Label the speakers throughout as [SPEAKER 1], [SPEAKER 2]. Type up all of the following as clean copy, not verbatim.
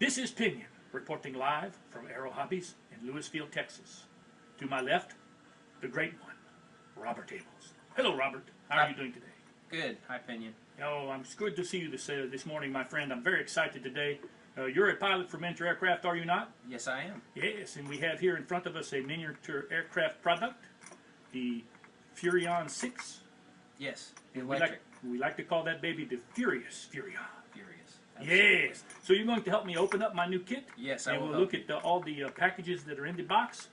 [SPEAKER 1] This is Pinion, reporting live from Aero Hobbies in Lewisville, Texas. To my left, the great one, Robert Ables. Hello, Robert. How are you doing today?
[SPEAKER 2] Good. Hi, Pinion.
[SPEAKER 1] Oh, I'm good to see you this morning, my friend. I'm very excited today. You're a pilot for miniature aircraft, are you not?
[SPEAKER 2] Yes, I am.
[SPEAKER 1] Yes, and we have here in front of us a miniature aircraft product, the Furion 6.
[SPEAKER 2] Yes,
[SPEAKER 1] electric. We like to call that baby the Furious Furion.
[SPEAKER 2] Absolutely.
[SPEAKER 1] Yes. So you're going to help me open up my new kit?
[SPEAKER 2] Yes, I will.
[SPEAKER 1] And we'll look at all the packages that are in the box.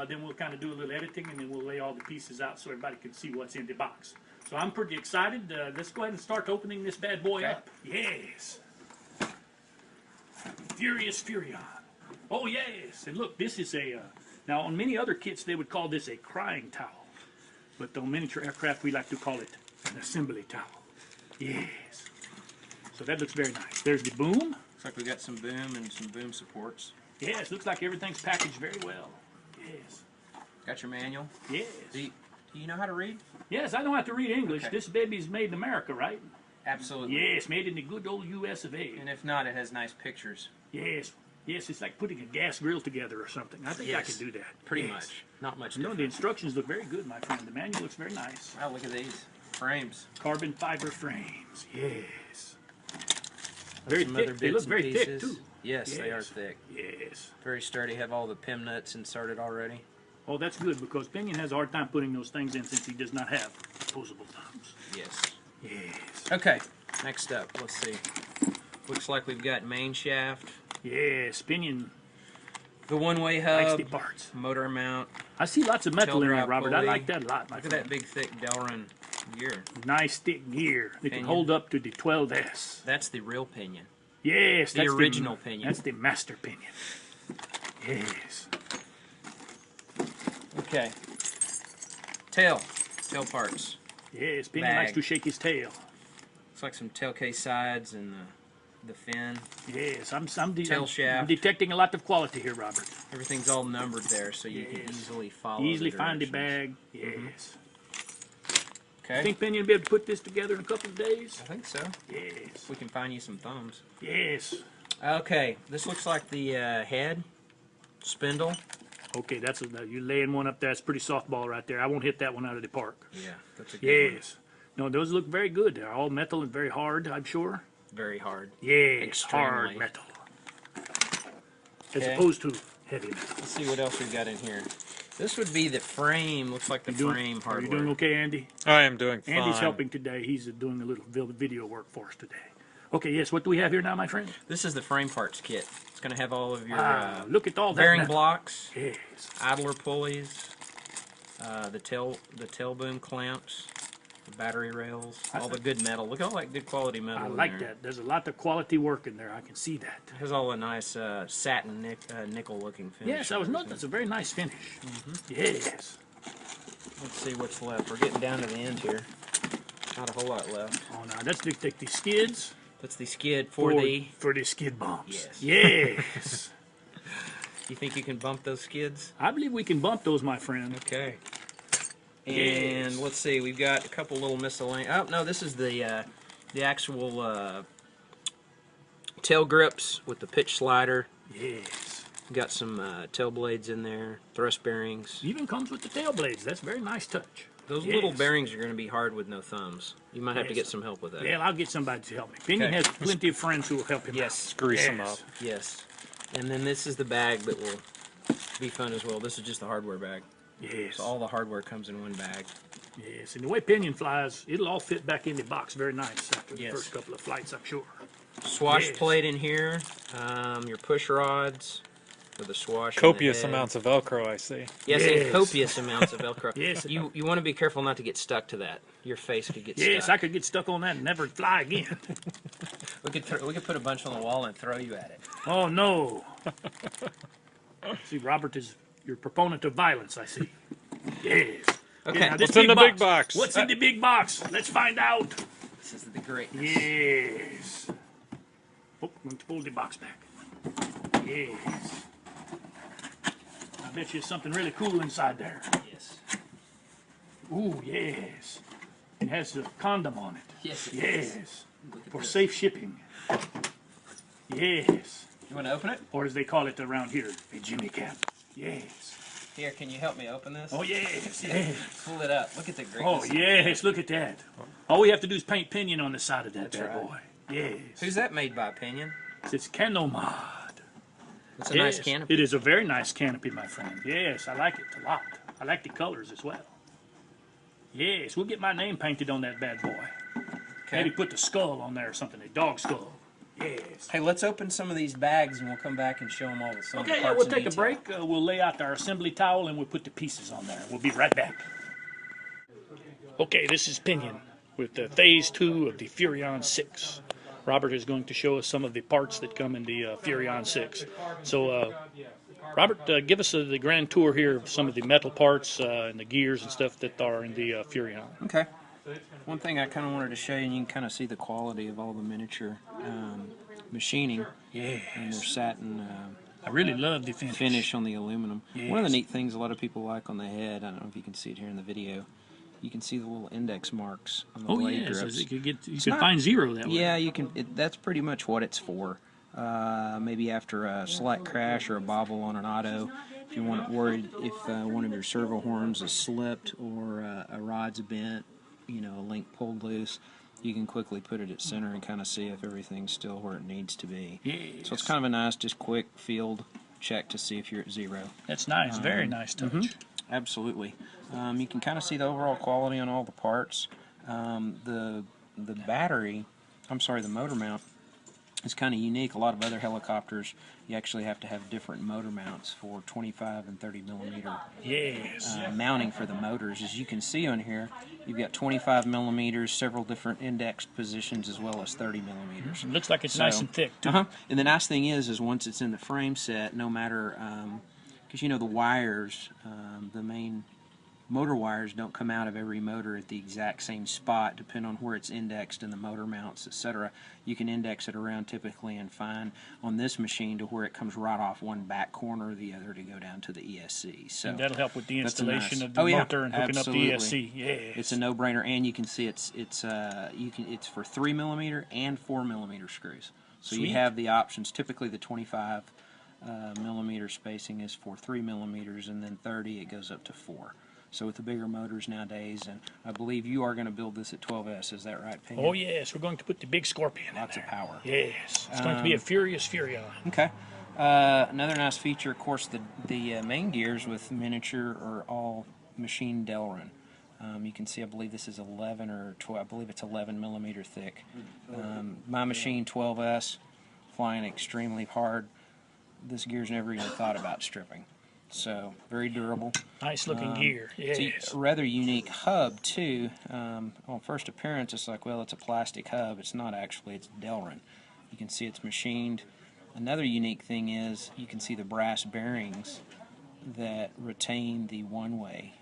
[SPEAKER 1] Then we'll kind of do a little editing, and then we'll lay all the pieces out so everybody can see what's in the box. So I'm pretty excited. Let's go ahead and start opening this bad boy up. Yes. Furious Furion. Oh, yes. And look, this is a... now, on many other kits, they would call this a crying towel. But on miniature aircraft, we like to call it an assembly towel. Yes. So that looks very nice. There's the boom.
[SPEAKER 2] Looks like we got some boom and some boom supports.
[SPEAKER 1] Yes, looks like everything's packaged very well. Yes.
[SPEAKER 2] Got your manual?
[SPEAKER 1] Yes.
[SPEAKER 2] Do you know how to read?
[SPEAKER 1] Yes, I know how to read English.
[SPEAKER 2] Okay.
[SPEAKER 1] This baby's made in America, right?
[SPEAKER 2] Absolutely.
[SPEAKER 1] Yes, made in the good old U.S. of A.
[SPEAKER 2] And if not, it has nice pictures.
[SPEAKER 1] Yes. Yes, it's like putting a gas grill together or something. I think I can do that.
[SPEAKER 2] Pretty much. Not much different.
[SPEAKER 1] No, the instructions look very good, my friend. The manual looks very nice.
[SPEAKER 2] Wow, look at these. Frames.
[SPEAKER 1] Carbon fiber frames. Yes. Very
[SPEAKER 2] some
[SPEAKER 1] thick.
[SPEAKER 2] other
[SPEAKER 1] They
[SPEAKER 2] bits
[SPEAKER 1] look
[SPEAKER 2] and
[SPEAKER 1] very thick,
[SPEAKER 2] pieces.
[SPEAKER 1] too.
[SPEAKER 2] Yes, they are thick.
[SPEAKER 1] Yes.
[SPEAKER 2] Very sturdy. Have all the PIM nuts inserted already.
[SPEAKER 1] Oh, that's good, because Pinion has a hard time putting those things in since he does not have opposable thumbs.
[SPEAKER 2] Yes.
[SPEAKER 1] Yes.
[SPEAKER 2] Okay, next up, let's see. Looks like we've got main shaft.
[SPEAKER 1] Yes, Pinion
[SPEAKER 2] The one-way
[SPEAKER 1] likes
[SPEAKER 2] hub.
[SPEAKER 1] the parts.
[SPEAKER 2] Motor mount.
[SPEAKER 1] I see lots of metal in there,
[SPEAKER 2] Tail drop
[SPEAKER 1] Robert. I
[SPEAKER 2] pulley.
[SPEAKER 1] like that a lot, my
[SPEAKER 2] Look at
[SPEAKER 1] friend.
[SPEAKER 2] that big, thick Delrin gear.
[SPEAKER 1] Nice thick gear. They can
[SPEAKER 2] Pinion.
[SPEAKER 1] hold up to the 12S.
[SPEAKER 2] That's the real Pinion.
[SPEAKER 1] Yes,
[SPEAKER 2] The
[SPEAKER 1] that's
[SPEAKER 2] original Pinion.
[SPEAKER 1] That's the master Pinion. Yes.
[SPEAKER 2] Okay. Tail parts.
[SPEAKER 1] Yes, Pinion
[SPEAKER 2] Bag.
[SPEAKER 1] likes to shake his tail.
[SPEAKER 2] Looks like some tail case sides and the fin.
[SPEAKER 1] Yes, I'm
[SPEAKER 2] Tail shaft.
[SPEAKER 1] detecting a lot of quality here, Robert.
[SPEAKER 2] Everything's all numbered there, so you can easily follow.
[SPEAKER 1] Easily
[SPEAKER 2] the
[SPEAKER 1] find the
[SPEAKER 2] directions.
[SPEAKER 1] bag. Yes.
[SPEAKER 2] Okay.
[SPEAKER 1] You think Pinion will be able to put this together in a couple of days?
[SPEAKER 2] I think so.
[SPEAKER 1] Yes.
[SPEAKER 2] We can find you some thumbs.
[SPEAKER 1] Yes.
[SPEAKER 2] Okay, this looks like the head spindle.
[SPEAKER 1] Okay, that's you're laying one up there. That's pretty softball right there. I won't hit that one out of the park.
[SPEAKER 2] Yeah, that's a good
[SPEAKER 1] Yes. No, those look very good. They're all metal and very hard, I'm sure.
[SPEAKER 2] one. Very hard.
[SPEAKER 1] Yes,
[SPEAKER 2] Extremely.
[SPEAKER 1] hard metal. As
[SPEAKER 2] Okay.
[SPEAKER 1] opposed to heavy metal.
[SPEAKER 2] Let's see what else we've got in here. This would be the frame. Looks like the frame
[SPEAKER 1] Are
[SPEAKER 2] hardware.
[SPEAKER 1] you doing okay, Andy?
[SPEAKER 3] I am doing fine.
[SPEAKER 1] Andy's helping today. He's doing a little video work for us today. Okay, yes, what do we have here now, my friend?
[SPEAKER 2] This is the frame parts kit. It's going to have all of your
[SPEAKER 1] Look at all that
[SPEAKER 2] bearing
[SPEAKER 1] metal.
[SPEAKER 2] blocks,
[SPEAKER 1] Yes.
[SPEAKER 2] idler pulleys, the tail boom clamps, the battery rails, all the good metal. Look at all that good quality metal
[SPEAKER 1] I
[SPEAKER 2] in
[SPEAKER 1] like
[SPEAKER 2] there.
[SPEAKER 1] that. There's a lot of quality work in there. I can see that.
[SPEAKER 2] It has all a nice satin nickel-looking finish.
[SPEAKER 1] Yes, I was noticing. That's a very nice finish. Yes.
[SPEAKER 2] Let's see what's left. We're getting down to the end here. Not a whole lot left.
[SPEAKER 1] Oh, now let's take the skids
[SPEAKER 2] That's the skid for the...
[SPEAKER 1] for the skid bumps.
[SPEAKER 2] Yes.
[SPEAKER 1] Yes.
[SPEAKER 2] You think you can bump those skids?
[SPEAKER 1] I believe we can bump those, my friend.
[SPEAKER 2] Okay. And
[SPEAKER 1] Yes.
[SPEAKER 2] let's see, we've got a couple little miscellaneous... Oh, no, this is the actual tail grips with the pitch slider.
[SPEAKER 1] Yes.
[SPEAKER 2] Got some tail blades in there, thrust bearings.
[SPEAKER 1] Even comes with the tail blades. That's a very nice touch.
[SPEAKER 2] Those
[SPEAKER 1] Yes.
[SPEAKER 2] little bearings are going to be hard with no thumbs. You might have to
[SPEAKER 1] Yes.
[SPEAKER 2] get some help with that.
[SPEAKER 1] Yeah, I'll get somebody to help me. Pinion
[SPEAKER 2] Okay.
[SPEAKER 1] has plenty of friends who will help him
[SPEAKER 2] Yes.
[SPEAKER 1] out.
[SPEAKER 3] Grease
[SPEAKER 1] Yes.
[SPEAKER 3] them up.
[SPEAKER 2] Yes. And then this is the bag that will be fun as well. This is just the hardware bag.
[SPEAKER 1] Yes.
[SPEAKER 2] So all the hardware comes in one bag.
[SPEAKER 1] Yes, and the way Pinion flies, it'll all fit back in the box very nice after the
[SPEAKER 2] Yes.
[SPEAKER 1] first couple of flights, I'm sure.
[SPEAKER 2] Swash
[SPEAKER 1] Yes.
[SPEAKER 2] plate in here. Your push rods with a swash. in the
[SPEAKER 3] Copious
[SPEAKER 2] head.
[SPEAKER 3] amounts of Velcro, I see.
[SPEAKER 2] Yes,
[SPEAKER 1] Yes.
[SPEAKER 2] and copious amounts of Velcro.
[SPEAKER 1] Yes.
[SPEAKER 2] You want to be careful not to get stuck to that. Your face could get
[SPEAKER 1] Yes,
[SPEAKER 2] stuck.
[SPEAKER 1] I could get stuck on that and never fly again.
[SPEAKER 2] We could put a bunch on the wall and throw you at it.
[SPEAKER 1] Oh, no. See, Robert is your proponent of violence, I see. Yes.
[SPEAKER 2] Okay.
[SPEAKER 1] Now, this
[SPEAKER 3] What's in the big box?
[SPEAKER 1] What's in the big box? Let's find out.
[SPEAKER 2] This is the greatness.
[SPEAKER 1] Yes. Oh, I'm going to pull the box back. Yes. I bet you there's something really cool inside there.
[SPEAKER 2] Yes.
[SPEAKER 1] Ooh, yes. It has a condom on it.
[SPEAKER 2] Yes. It is.
[SPEAKER 1] Yes.
[SPEAKER 2] Look at
[SPEAKER 1] For
[SPEAKER 2] this.
[SPEAKER 1] safe shipping. Yes.
[SPEAKER 2] You want to open it?
[SPEAKER 1] or as they call it around here, a Jimmy cap. Yes.
[SPEAKER 2] Here, can you help me open this?
[SPEAKER 1] Oh, yes, yes.
[SPEAKER 2] Pull it up. Look at the greatness.
[SPEAKER 1] Oh, yes, look at that. All we have to do is paint Pinion on the side of that
[SPEAKER 2] That's
[SPEAKER 1] bad
[SPEAKER 2] right.
[SPEAKER 1] boy. Yes.
[SPEAKER 2] Who's that made by, Pinion?
[SPEAKER 1] It's Canomod.
[SPEAKER 2] It's a nice canopy.
[SPEAKER 1] It is a very nice canopy, my friend. Yes, I like it a lot. I like the colors as well. Yes, we'll get my name painted on that bad boy.
[SPEAKER 2] Okay.
[SPEAKER 1] Maybe put the skull on there or something, a dog skull. Yes.
[SPEAKER 2] Hey, let's open some of these bags and we'll come back and show them all the some of the
[SPEAKER 1] Okay, yeah,
[SPEAKER 2] parts
[SPEAKER 1] we'll
[SPEAKER 2] in
[SPEAKER 1] take a
[SPEAKER 2] detail.
[SPEAKER 1] break. We'll lay out our assembly towel and we'll put the pieces on there. We'll be right back. Okay, this is Pinion with Phase 2 of the Furion 6. Robert is going to show us some of the parts that come in the Furion 6. So, Robert, give us the grand tour here of some of the metal parts and the gears and stuff that are in the Furion.
[SPEAKER 2] Okay. One thing I kind of wanted to show you, and you can kind of see the quality of all the miniature machining.
[SPEAKER 1] Yes.
[SPEAKER 2] And their satin
[SPEAKER 1] I really love the
[SPEAKER 2] finish on the aluminum.
[SPEAKER 1] Yes.
[SPEAKER 2] One of the neat things a lot of people like on the head, I don't know if you can see it here in the video, you can see the little index marks on the blade grips.
[SPEAKER 1] You can find zero that way.
[SPEAKER 2] Yeah, you can. That's pretty much what it's for. Maybe after a slight crash or a bobble on an auto, if you want worried if one of your servo horns is slipped or a rod's bent, you know, a link pulled loose, you can quickly put it at center and kind of see if everything's still where it needs to be.
[SPEAKER 1] Yes.
[SPEAKER 2] So it's kind of a nice, just quick field check to see if you're at zero.
[SPEAKER 1] That's nice. Very nice touch.
[SPEAKER 2] Absolutely. You can kind of see the overall quality on all the parts. The battery, the motor mount is kind of unique. A lot of other helicopters, you actually have to have different motor mounts for 25 and 30 millimeter
[SPEAKER 1] Yes.
[SPEAKER 2] mounting for the motors. As you can see on here, you've got 25 millimeters, several different indexed positions, as well as 30 millimeters.
[SPEAKER 1] It looks like it's nice and thick, too.
[SPEAKER 2] And the nice thing is once it's in the frame set, no matter, because you know the wires, the main motor wires don't come out of every motor at the exact same spot, depending on where it's indexed in the motor mounts, etc. You can index it around typically and find on this machine to where it comes right off one back corner or the other to go down to the ESC. So
[SPEAKER 1] And that'll help with the
[SPEAKER 2] that's a
[SPEAKER 1] installation
[SPEAKER 2] nice-
[SPEAKER 1] of the
[SPEAKER 2] Oh, yeah,
[SPEAKER 1] motor and hooking
[SPEAKER 2] absolutely.
[SPEAKER 1] up the ESC. Yes.
[SPEAKER 2] It's a no-brainer, and you can see it's for 3 millimeter and 4 millimeter screws. So
[SPEAKER 1] Sweet.
[SPEAKER 2] you have the options. Typically, the 25 millimeter spacing is for 3 millimeters, and then 30 it goes up to 4. So with the bigger motors nowadays, and I believe you are going to build this at 12S. Is that right, Pinion?
[SPEAKER 1] Oh, yes. We're going to put the big Scorpion
[SPEAKER 2] Lots
[SPEAKER 1] in
[SPEAKER 2] of
[SPEAKER 1] there.
[SPEAKER 2] power.
[SPEAKER 1] Yes. It's going to be a furious Furion.
[SPEAKER 2] Okay. Another nice feature, of course, the main gears with miniature are all machined Delrin. You can see, I believe this is 11 or 12. I believe it's 11 millimeter thick. My machine 12S, flying extremely hard. This gear's never even thought about stripping. So very durable.
[SPEAKER 1] Nice looking gear.
[SPEAKER 2] It's
[SPEAKER 1] Yes.
[SPEAKER 2] a rather unique hub too. On first appearance, it's like, well, it's a plastic hub. It's not actually. It's Delrin. You can see it's machined. Another unique thing is you can see the brass bearings that retain the one-way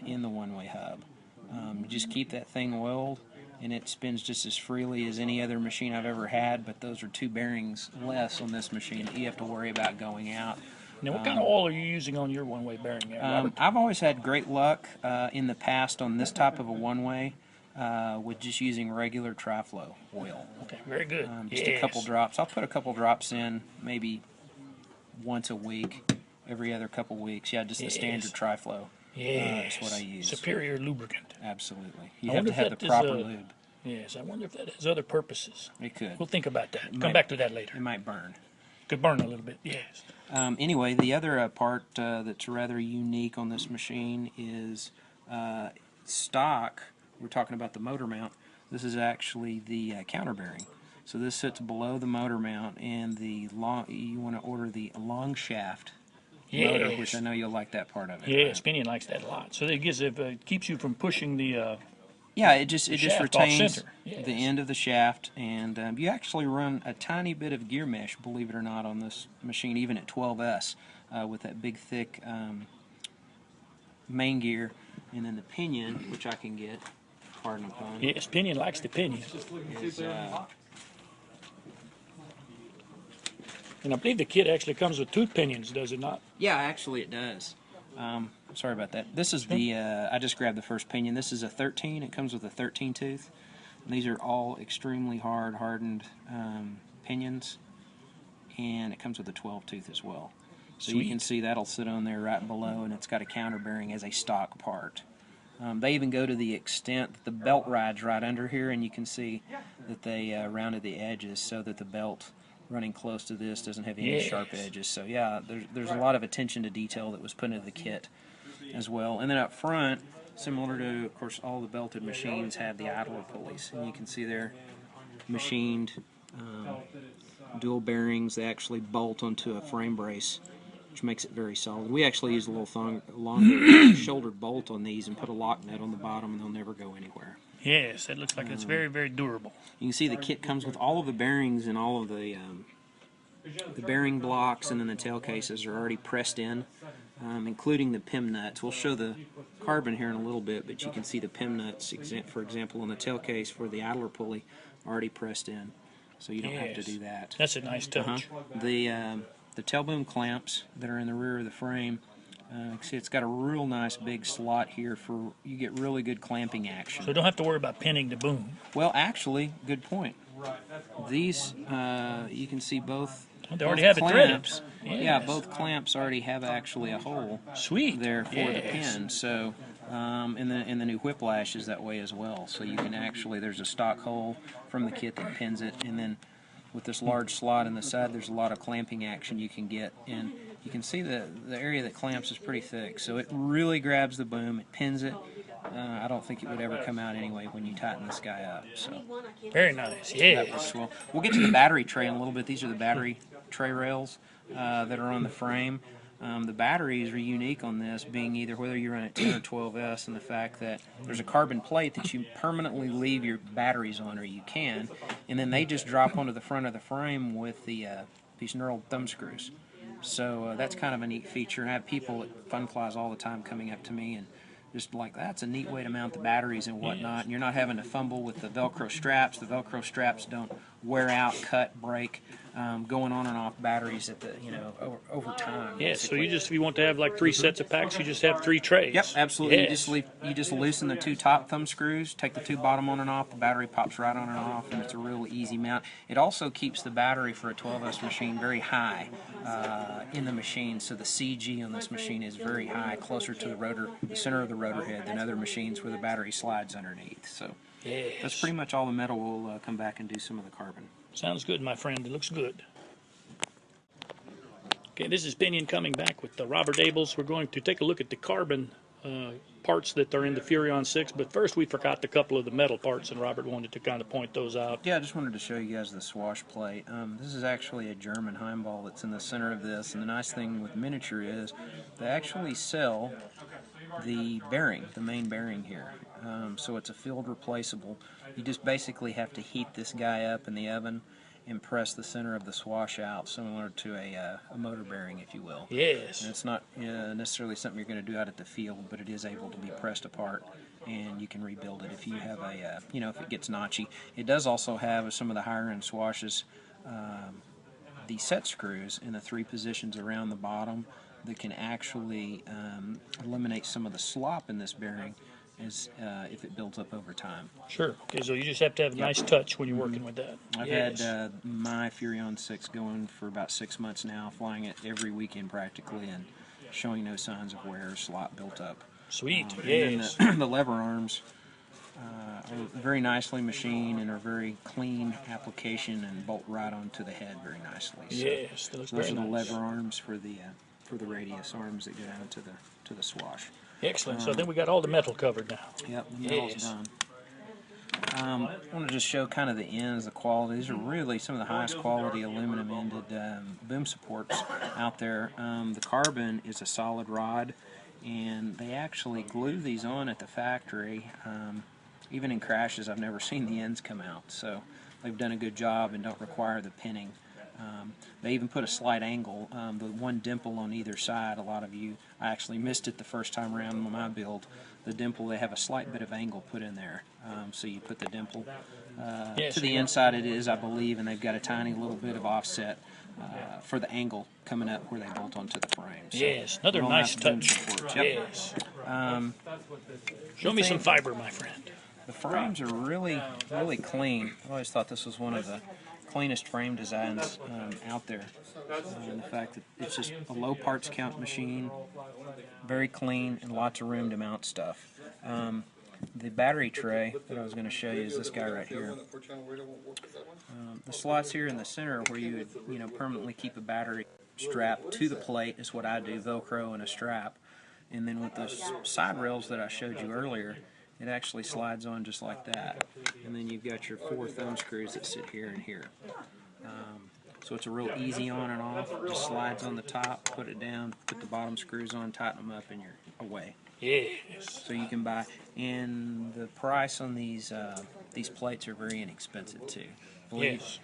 [SPEAKER 2] in the one-way hub. You just keep that thing oiled, and it spins just as freely as any other machine I've ever had. But those are 2 bearings less on this machine that you have to worry about going out.
[SPEAKER 1] Now, what kind of oil are you using on your one-way bearing there, Robert?
[SPEAKER 2] I've always had great luck in the past on this type of a one-way with just using regular tri-flow oil.
[SPEAKER 1] Okay, very good.
[SPEAKER 2] Just a couple drops. I'll put a couple drops in maybe once a week, every other couple weeks. Yeah, just the standard tri-flow.
[SPEAKER 1] Yes.
[SPEAKER 2] That's what I use.
[SPEAKER 1] Superior lubricant.
[SPEAKER 2] Absolutely.
[SPEAKER 1] I
[SPEAKER 2] You have
[SPEAKER 1] wonder
[SPEAKER 2] to
[SPEAKER 1] if
[SPEAKER 2] have the
[SPEAKER 1] that is
[SPEAKER 2] proper
[SPEAKER 1] a-
[SPEAKER 2] lube.
[SPEAKER 1] Yes, I wonder if that has other purposes.
[SPEAKER 2] It could.
[SPEAKER 1] We'll think about that. Come
[SPEAKER 2] might-
[SPEAKER 1] back to that later.
[SPEAKER 2] It might burn.
[SPEAKER 1] Could burn a little bit, yes.
[SPEAKER 2] Anyway, the other part that's rather unique on this machine is stock. We're talking about the motor mount. This is actually the counter bearing. So this sits below the motor mount, and you want to order the long shaft motor,
[SPEAKER 1] Yes.
[SPEAKER 2] which I know you'll like that part of it.
[SPEAKER 1] Yes,
[SPEAKER 2] right?
[SPEAKER 1] Pinion likes that a lot. So it keeps you from pushing the
[SPEAKER 2] Yeah, it just
[SPEAKER 1] shaft off
[SPEAKER 2] retains
[SPEAKER 1] center. Yes.
[SPEAKER 2] the end of the shaft, and you actually run a tiny bit of gear mesh, believe it or not, on this machine, even at 12S, with that big thick main gear, and then the pinion, which I can get. Pardon the pun.
[SPEAKER 1] Yes, Pinion likes the Pinion.
[SPEAKER 2] Is,
[SPEAKER 1] And I believe the kit actually comes with 2 pinions, does it not?
[SPEAKER 2] yeah, actually it does. Sorry about that. This is the, I just grabbed the first pinion. This is a 13. It comes with a 13 tooth. And these are all extremely hard, hardened pinions. and it comes with a 12 tooth as well. So you can see that'll sit on there right below, and it's got a counter bearing as a stock part. They even go to the extent that the belt rides right under here, and you can see that they rounded the edges so that the belt running close to this doesn't have any sharp edges. So yeah, there's a lot of attention to detail that was put into the kit as well. And then up front, similar to, of course, all the belted machines have the idler pulleys, and you can see they're machined dual bearings. They actually bolt onto a frame brace, which makes it very solid. We actually use a little longer shouldered bolt on these and put a lock nut on the bottom, and they'll never go anywhere.
[SPEAKER 1] Yes, it looks like it's very, very durable.
[SPEAKER 2] You can see the kit comes with all of the bearings, and all of the bearing blocks, and then the tail cases are already pressed in, including the PIM nuts. We'll show the carbon here in a little bit, but you can see the PIM nuts, for example, on the tail case for the idler pulley, already pressed in, so you don't have to do that.
[SPEAKER 1] That's a nice touch.
[SPEAKER 2] The tail boom clamps that are in the rear of the frame, see, it's got a real nice big slot here for you get really good clamping action.
[SPEAKER 1] So you don't have to worry about pinning the boom.
[SPEAKER 2] Well, actually, good point. These, you can see both.
[SPEAKER 1] They already have
[SPEAKER 2] clamps,
[SPEAKER 1] it threaded.
[SPEAKER 2] Yeah, both clamps already have actually a hole there for the pin. So, and the new whiplash is that way as well. So you can actually, there's a stock hole from the kit that pins it, and then with this large slot in the side, there's a lot of clamping action you can get. And you can see the area that clamps is pretty thick, so it really grabs the boom, it pins it. I don't think it would ever come out anyway when you tighten this guy up. So
[SPEAKER 1] very nice. Yes.
[SPEAKER 2] Well, we'll get to the battery tray in a little bit. These are the battery tray rails that are on the frame. The batteries are unique on this, being either whether you run at 10 or 12S, and the fact that there's a carbon plate that you permanently leave your batteries on, or you can, and then they just drop onto the front of the frame with the these knurled thumb screws. So that's kind of a neat feature. And I have people at Fun Flies all the time coming up to me and just like, that's a neat way to mount the batteries and whatnot. And you're not having to fumble with the Velcro straps. The Velcro straps don't wear out, cut, break, going on and off batteries at the over time.
[SPEAKER 1] Yeah. So if you want to have like 3 sets of packs, you just have 3 trays.
[SPEAKER 2] Yep, absolutely.
[SPEAKER 1] Yes.
[SPEAKER 2] You just loosen the 2 top thumb screws, take the 2 bottom on and off. The battery pops right on and off, and it's a real easy mount. It also keeps the battery for a 12S machine very high in the machine, so the CG on this machine is very high, closer to the rotor, the center of the rotor head, than other machines where the battery slides underneath. So that's pretty much all the metal. We'll come back and do some of the carbon.
[SPEAKER 1] Sounds good, my friend. It looks good. Okay, this is Pinion coming back with Robert Abels. We're going to take a look at the carbon parts that are in the Furion 6, but first we forgot a couple of the metal parts, and Robert wanted to kind of point those out.
[SPEAKER 2] Yeah, I just wanted to show you guys the swash plate. This is actually a German Heimball that's in the center of this, and the nice thing with miniature is they actually sell the bearing, the main bearing here. So it's a field replaceable. You just basically have to heat this guy up in the oven and press the center of the swash out, similar to a motor bearing, if you will.
[SPEAKER 1] Yes.
[SPEAKER 2] And it's not necessarily something you're going to do out at the field, but it is able to be pressed apart, and you can rebuild it if you have a, if it gets notchy. It does also have some of the higher end swashes, the set screws in the 3 positions around the bottom that can actually eliminate some of the slop in this bearing as if it builds up over time.
[SPEAKER 1] Sure. Okay, so you just have to have a nice touch when you're working with that.
[SPEAKER 2] I've had my Furion 6 going for about 6 months now, flying it every weekend practically, and showing no signs of wear or slop built up.
[SPEAKER 1] Sweet.
[SPEAKER 2] Yes. And then the lever arms are very nicely machined and are very clean application and bolt right onto the head very nicely. So
[SPEAKER 1] yes, that looks
[SPEAKER 2] those
[SPEAKER 1] very
[SPEAKER 2] are the
[SPEAKER 1] nice.
[SPEAKER 2] lever arms for the radius arms that go down to the swash.
[SPEAKER 1] Excellent. So then we got all the metal covered now.
[SPEAKER 2] Yep, the metal's done. I want to just show kind of the ends, the quality. These are really some of the highest quality aluminum-ended boom supports out there. The carbon is a solid rod, and they actually glue these on at the factory. Even in crashes, I've never seen the ends come out. So they've done a good job and don't require the pinning. They even put a slight angle, the one dimple on either side. A lot of you, I actually missed it the first time around on my build. The dimple, they have a slight bit of angle put in there. So you put the dimple to the inside it is, I believe, and they've got a tiny little bit of offset for the angle coming up where they bolt onto the frame. So
[SPEAKER 1] yes, another nice touch.
[SPEAKER 2] Yep.
[SPEAKER 1] Yes. Show me some fiber, my friend.
[SPEAKER 2] The frames are really, really clean. I always thought this was one of the cleanest frame designs out there. And the fact that it's just a low parts count machine, very clean, and lots of room to mount stuff. The battery tray that I was going to show you is this guy right here. The slots here in the center where you would permanently keep a battery strap to the plate is what I do, Velcro and a strap. And then with those side rails that I showed you earlier, it actually slides on just like that. And then you've got your 4 thumb screws that sit here and here. So it's a real easy on and off. Just slides on the top, put it down, put the bottom screws on, tighten them up, and you're away.
[SPEAKER 1] Yes.
[SPEAKER 2] So you can buy, and the price on these plates are very inexpensive too.
[SPEAKER 1] Yes.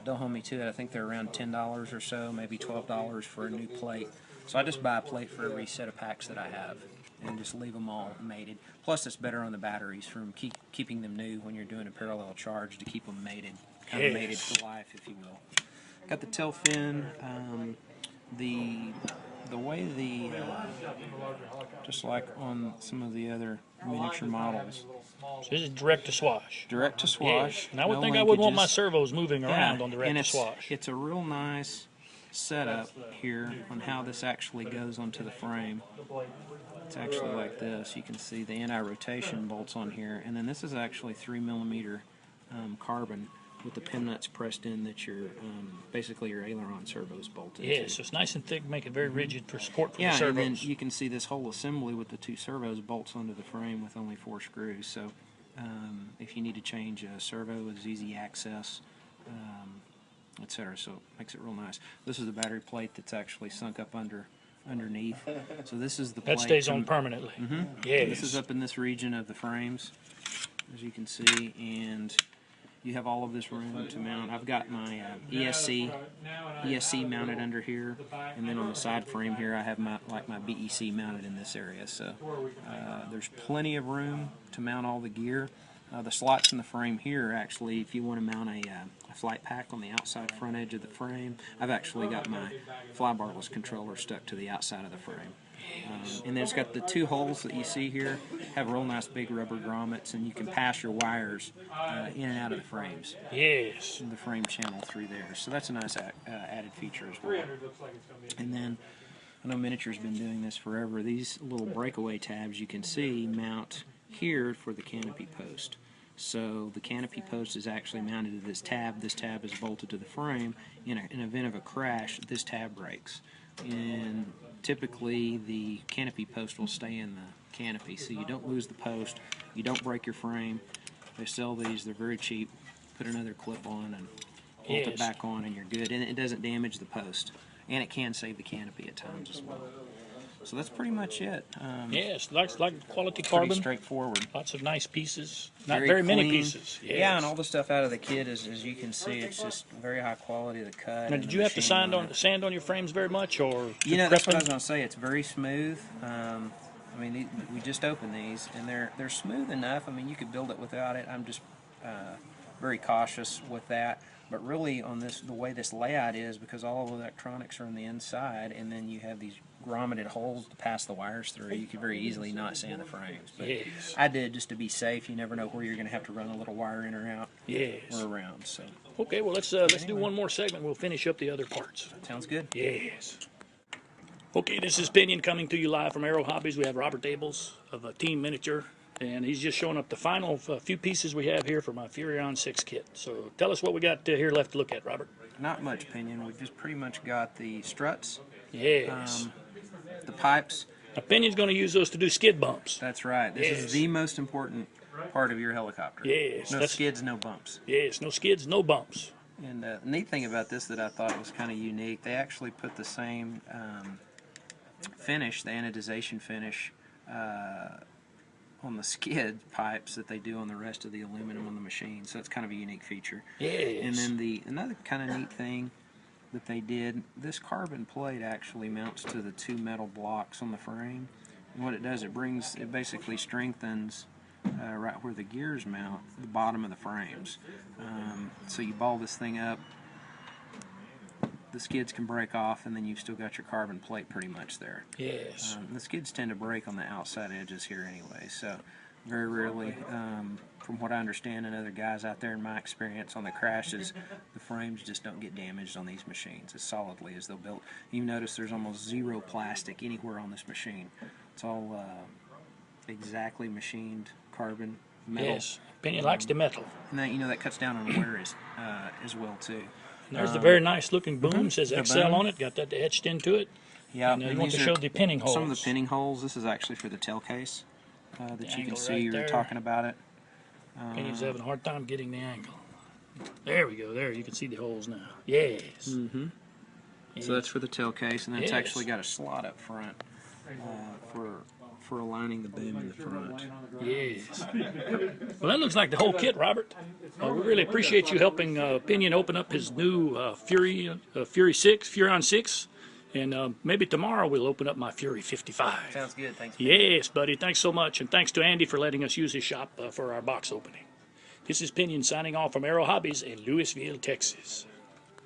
[SPEAKER 2] Don't hold me to it. I think they're around $10 or so, maybe $12 for a new plate. So I just buy a plate for every set of packs that I have, and just leave them all mated. Plus, it's better on the batteries from keeping them new when you're doing a parallel charge to keep them mated, kind of mated for life, if you will. Got the tail fin. The way just like on some of the other miniature models.
[SPEAKER 1] So this is direct to swash.
[SPEAKER 2] Direct to swash.
[SPEAKER 1] Yes. And I would
[SPEAKER 2] no
[SPEAKER 1] think I would want my
[SPEAKER 2] linkages.
[SPEAKER 1] servos moving around on direct
[SPEAKER 2] and
[SPEAKER 1] to swash.
[SPEAKER 2] It's a real nice setup here on how this actually goes onto the frame. It's actually like this. You can see the anti-rotation bolts on here, and then this is actually 3mm carbon with the pin nuts pressed in that your basically your aileron servos bolted
[SPEAKER 1] Yeah,
[SPEAKER 2] to.
[SPEAKER 1] so it's nice and thick, make it very rigid for support for the
[SPEAKER 2] Yeah,
[SPEAKER 1] servos.
[SPEAKER 2] and then you can see this whole assembly with the 2 servos bolts onto the frame with only 4 screws. So if you need to change a servo, it's easy access, etc. So it makes it real nice. This is the battery plate that's actually sunk up underneath. So this is the plate
[SPEAKER 1] That stays on permanently. Yes.
[SPEAKER 2] This is up in this region of the frames, as you can see, and you have all of this room to mount. I've got my ESC mounted under here, and then on the side frame here I have my BEC mounted in this area. So there's plenty of room to mount all the gear. The slots in the frame here, actually, if you want to mount a flight pack on the outside front edge of the frame, I've actually got my flybarless controller stuck to the outside of the frame. And there's got the 2 holes that you see here, have real nice big rubber grommets, and you can pass your wires in and out of the frames.
[SPEAKER 1] Yes.
[SPEAKER 2] The frame channel through there. So that's a nice added feature as well. And then, I know Miniature's been doing this forever. These little breakaway tabs you can see mount here for the canopy post. So the canopy post is actually mounted to this tab. This tab is bolted to the frame. In an event of a crash, this tab breaks. And typically the canopy post will stay in the canopy, so you don't lose the post, you don't break your frame. They sell these, they're very cheap. Put another clip on and bolt it back on and you're good. And it doesn't damage the post. And it can save the canopy at times as well. So that's pretty much it.
[SPEAKER 1] Yes, like quality
[SPEAKER 2] Pretty
[SPEAKER 1] carbon.
[SPEAKER 2] straightforward.
[SPEAKER 1] Lots of nice pieces. Not very many
[SPEAKER 2] clean.
[SPEAKER 1] pieces. Yes.
[SPEAKER 2] Yeah, and all the stuff out of the kit is, as you can see, it's just very high quality. The cut.
[SPEAKER 1] Now, did you have to sand on your frames very much, or
[SPEAKER 2] that's what I was going to say. It's very smooth. I mean, we just opened these, and they're smooth enough. I mean, you could build it without it. I'm just very cautious with that. But really, on the way this layout is, because all of the electronics are on the inside, and then you have these grommeted holes to pass the wires through, you could very easily not sand the frames. But
[SPEAKER 1] yes.
[SPEAKER 2] I did, just to be safe. You never know where you're going to have to run a little wire in or out.
[SPEAKER 1] Yes.
[SPEAKER 2] Or around. So.
[SPEAKER 1] Okay, well let's do one more segment. We'll finish up the other parts.
[SPEAKER 2] Sounds good.
[SPEAKER 1] Yes. Okay, this is Pinion coming to you live from Aero Hobbies. We have Robert Dables of Team Miniature, and he's just showing up the final few pieces we have here for my Furion 6 kit. So tell us what we got here left to look at, Robert.
[SPEAKER 2] Not much, Pinion. We've just pretty much got the struts.
[SPEAKER 1] Yes.
[SPEAKER 2] The pipes.
[SPEAKER 1] Now, Pinion's going to use those to do skid bumps.
[SPEAKER 2] That's right. This is the most important part of your helicopter.
[SPEAKER 1] Yes.
[SPEAKER 2] No skids, no bumps.
[SPEAKER 1] Yes, no skids, no bumps.
[SPEAKER 2] And the neat thing about this that I thought was kind of unique, they actually put the same finish, the anodization finish, on the skid pipes that they do on the rest of the aluminum on the machine. So it's kind of a unique feature.
[SPEAKER 1] Yes.
[SPEAKER 2] And then another kind of neat thing that they did, this carbon plate actually mounts to the 2 metal blocks on the frame. And what it does, it basically strengthens right where the gears mount, the bottom of the frames. So you ball this thing up, the skids can break off, and then you've still got your carbon plate pretty much there.
[SPEAKER 1] Yes.
[SPEAKER 2] The skids tend to break on the outside edges here anyway, so very rarely. From what I understand, and other guys out there in my experience on the crashes, the frames just don't get damaged on these machines as solidly as they're built. You notice there's almost zero plastic anywhere on this machine. It's all exactly machined carbon metal.
[SPEAKER 1] Yes, Pinion likes the metal.
[SPEAKER 2] And that, that cuts down on wear as well too.
[SPEAKER 1] And there's the very nice looking boom. Says
[SPEAKER 2] the
[SPEAKER 1] XL
[SPEAKER 2] boom.
[SPEAKER 1] on it. Got that etched into it.
[SPEAKER 2] Yeah,
[SPEAKER 1] And you
[SPEAKER 2] and
[SPEAKER 1] want to
[SPEAKER 2] these
[SPEAKER 1] show
[SPEAKER 2] are
[SPEAKER 1] the pinning holes.
[SPEAKER 2] some of the pinning holes. This is actually for the tail case that you can
[SPEAKER 1] angle
[SPEAKER 2] see.
[SPEAKER 1] right
[SPEAKER 2] You were
[SPEAKER 1] there.
[SPEAKER 2] talking about it.
[SPEAKER 1] Pinion's having a hard time getting the angle. There we go. There, you can see the holes now. Yes.
[SPEAKER 2] So that's for the tail case, and then it's
[SPEAKER 1] Yes.
[SPEAKER 2] actually got a slot up front for aligning the boom in the front.
[SPEAKER 1] Yes. Well, that looks like the whole kit, Robert. We really appreciate you helping Pinion open up his new Furion 6. And maybe tomorrow we'll open up my Fury 55.
[SPEAKER 2] Sounds good. Thanks.
[SPEAKER 1] Yes, buddy. Thanks so much. And thanks to Andy for letting us use his shop for our box opening. This is Pinion signing off from Aero Hobbies in Louisville, Texas.